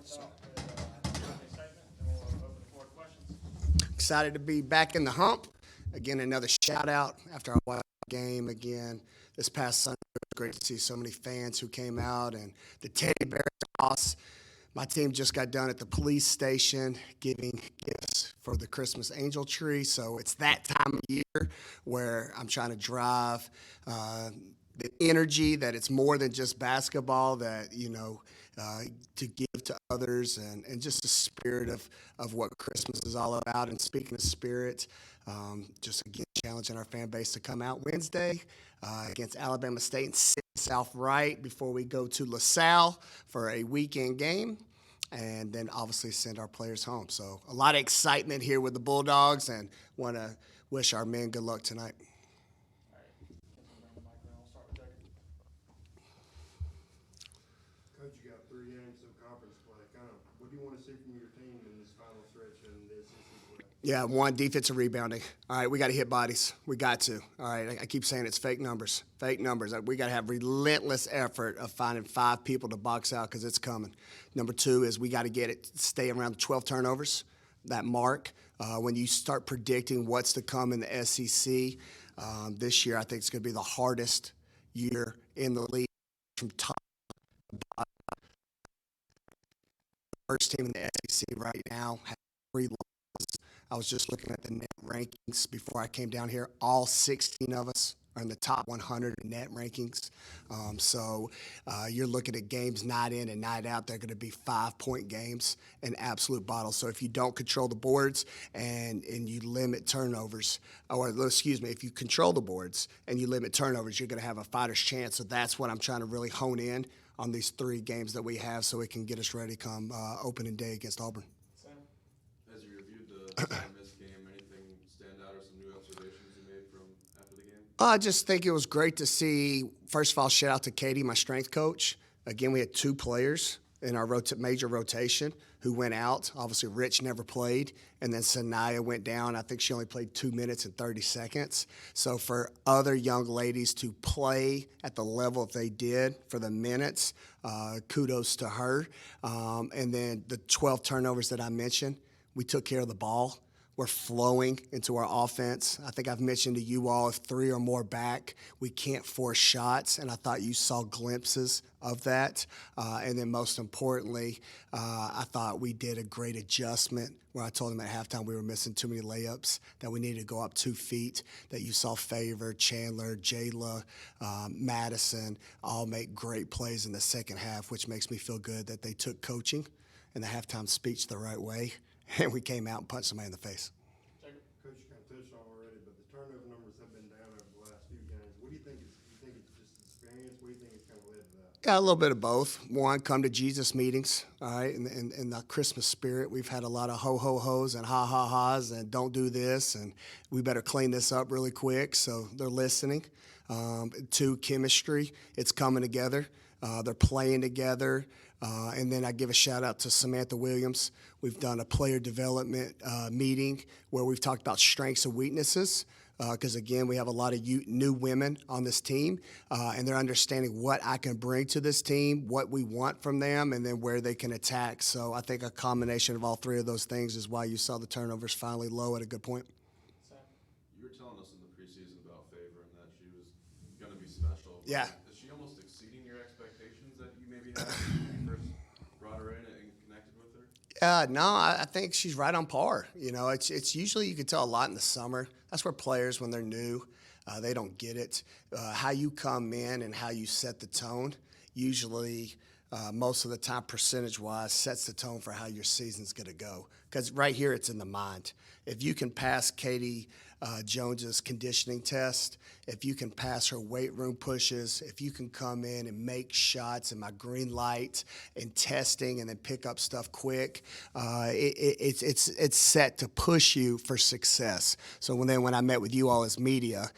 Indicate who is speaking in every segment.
Speaker 1: So
Speaker 2: Open the floor to questions.
Speaker 1: excited to be back in the hump. Again, another shout out after our wild game again this past Sunday. It was great to see so many fans who came out and the teddy bear toss. My team just got done at the police station giving gifts for the Christmas angel tree. So it's that time of year where I'm trying to drive the energy that it's more than just basketball, that, to give to others, and just the spirit of what Christmas is all about. And speaking of spirit, just again challenging our fan base to come out Wednesday against Alabama State and sit South right before we go to LaSalle for a weekend game, and then obviously send our players home. So a lot of excitement here with the Bulldogs, and want to wish our men good luck tonight.
Speaker 2: All right. Can you bring the mic around? We'll start with Jacob.
Speaker 3: Coach, you got 3 games of conference play. What do you want to see from your team in this final stretch in the SEC play?
Speaker 1: Yeah, one, defensive rebounding. All right, we got to hit bodies. We got to. All right, I keep saying it's fake numbers. Fake numbers. We got to have relentless effort of finding 5 people to box out, because it's coming. Number 2 is we got to get it, stay around 12 turnovers, that mark. When you start predicting what's to come in the SEC this year, I think it's going to be the hardest year in the league from top to bottom. First team in the SEC right now has 3 losses. I was just looking at the net rankings before I came down here. All 16 of us are in the top 100 in net rankings. So you're looking at games night in and night out. They're going to be 5-point games and absolute bottles. So if you don't control the boards and you limit turnovers, or excuse me, if you control the boards and you limit turnovers, you're going to have a fighter's chance. So that's what I'm trying to really hone in on these 3 games that we have, so it can get us ready come opening day against Auburn.
Speaker 2: Sam?
Speaker 4: As you reviewed the Ole Miss game, anything stand out or some new observations you made from after the game?
Speaker 1: I just think it was great to see. First of all, shout out to Katie, my strength coach. Again, we had 2 players in our major rotation who went out. Obviously, Rich never played, and then Sanaya went down. I think she only played 2 minutes and 30 seconds. So for other young ladies to play at the level that they did for the minutes, kudos to her. And then the 12 turnovers that I mentioned, we took care of the ball. We're flowing into our offense. I think I've mentioned to you all, if 3 or more back, we can't force shots, and I thought you saw glimpses of that. And then most importantly, I thought we did a great adjustment where I told them at halftime we were missing too many layups, that we needed to go up 2 feet, that you saw Favor, Chandler, Jayla, Madison all make great plays in the second half, which makes me feel good that they took coaching and the halftime speech the right way. And we came out and punched somebody in the face.
Speaker 2: Jacob?
Speaker 3: Coach, you kind of touched on it already, but the turnover numbers have been down over the last few games. What do you think? You think it's just experience? What do you think it's kind of led to that?
Speaker 1: Yeah, a little bit of both. One, come to Jesus meetings, all right, in the Christmas spirit. We've had a lot of ho-ho-hos and ha-ha-has and don't do this, and we better clean this up really quick, so they're listening. 2, chemistry. It's coming together. They're playing together. And then I give a shout out to Samantha Williams. We've done a player development meeting where we've talked about strengths and weaknesses, because, again, we have a lot of new women on this team, and they're understanding what I can bring to this team, what we want from them, and then where they can attack. So I think a combination of all 3 of those things is why you saw the turnovers finally low at a good point.
Speaker 2: Sam?
Speaker 4: You were telling us in the preseason about Favor and that she was going to be special.
Speaker 1: Yeah.
Speaker 4: Is she almost exceeding your expectations that you maybe had when you first brought her in and connected with her?
Speaker 1: No, I think she's right on par. It's usually, you can tell a lot in the summer. That's where players, when they're new, they don't get it. How you come in and how you set the tone, usually most of the time, percentage-wise, sets the tone for how your season's going to go. Because right here, it's in the mind. If you can pass Katie Jones's conditioning test, if you can pass her weight room pushes, if you can come in and make shots in my green light and testing and then pick up stuff quick, it's set to push you for success. So when I met with you all as media,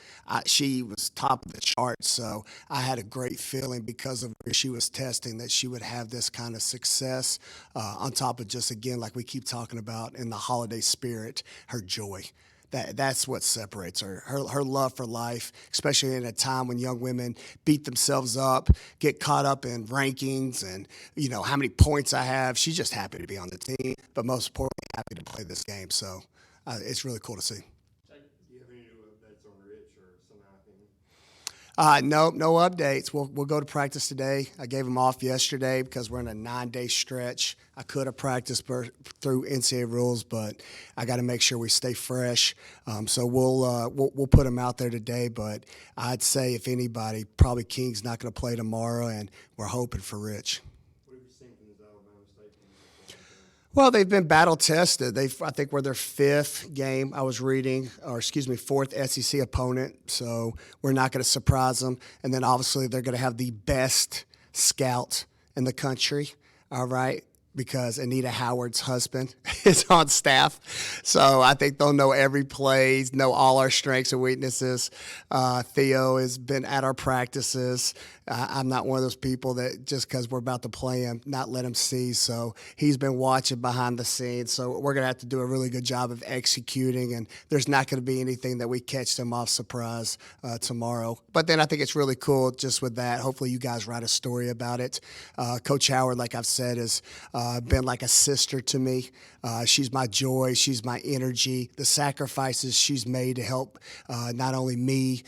Speaker 1: she was top of the charts. So I had a great feeling because of where she was testing that she would have this kind of success on top of just, again, like we keep talking about in the holiday spirit, her joy. That's what separates her. Her love for life, especially in a time when young women beat themselves up, get caught up in rankings and, how many points I have. She's just happy to be on the team, but most importantly, happy to play this game. So it's really cool to see.
Speaker 3: Do you have any new updates on Rich or Sanai?
Speaker 1: No updates. We'll go to practice today. I gave them off yesterday because we're in a 9-day stretch. I could have practiced through NCAA rules, but I got to make sure we stay fresh. So we'll put them out there today. But I'd say if anybody, probably King's not going to play tomorrow, and we're hoping for Rich.
Speaker 3: What have you seen from this Alabama State team?
Speaker 1: Well, they've been battle tested. I think we're their fifth SEC opponent. So we're not going to surprise them. And then obviously they're going to have the best scout in the country. All right. Because Anita Howard's husband is on staff. So I think they'll know every play, know all our strengths and weaknesses. Theo has been at our practices. I'm not one of those people that just because we're about to play him, not let him see. So he's been watching behind the scenes. So we're going to have to do a really good job of executing, and there's not going to be anything that we catch them off surprise tomorrow. But then I think it's really cool just with that. Hopefully you guys write a story about it. Coach Howard, like I've said, has been like a sister to me. She's my joy. She's my energy. The sacrifices she's made to help not only me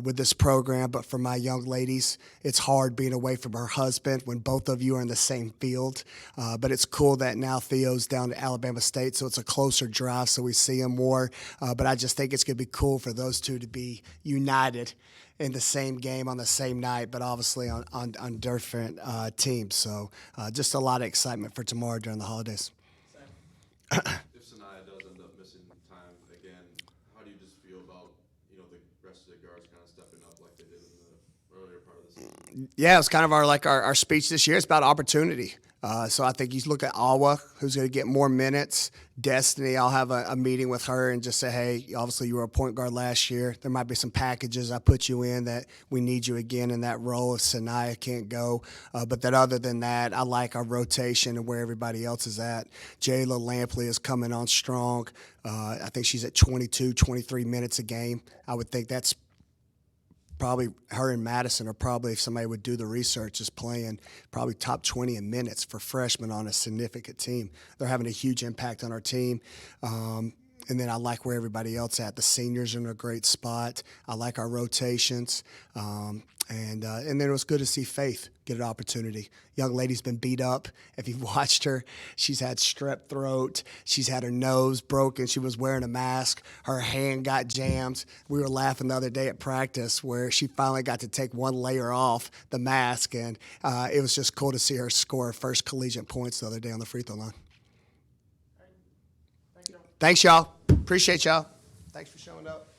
Speaker 1: with this program, but for my young ladies. It's hard being away from her husband when both of you are in the same field. But it's cool that now Theo's down to Alabama State, so it's a closer drive, so we see him more. But I just think it's going to be cool for those two to be united in the same game on the same night, but obviously on different teams. So just a lot of excitement for tomorrow during the holidays.
Speaker 4: If Sanaya does end up missing time again, how do you just feel about the rest of the guards kind of stepping up like they did in the earlier part of the season?
Speaker 1: Yeah, it's kind of our speech this year. It's about opportunity. So I think you look at Awa, who's going to get more minutes. Destiny, I'll have a meeting with her and just say, hey, obviously you were a point guard last year. There might be some packages I put you in that we need you again in that role if Sanaya can't go. But that other than that, I like our rotation and where everybody else is at. Jayla Lampley is coming on strong. I think she's at 22, 23 minutes a game. I would think that's probably her and Madison are probably, if somebody would do the research, is playing probably top 20 in minutes for freshmen on a significant team. They're having a huge impact on our team. And then I like where everybody else at. The seniors are in a great spot. I like our rotations. And then it was good to see Faith get an opportunity. Young lady's been beat up. If you've watched her, she's had strep throat. She's had her nose broken. She was wearing a mask. Her hand got jammed. We were laughing the other day at practice where she finally got to take one layer off the mask, and it was just cool to see her score her first collegiate points the other day on the free throw line.
Speaker 2: Thank you.
Speaker 1: Thanks, y'all. Appreciate y'all. Thanks for showing up.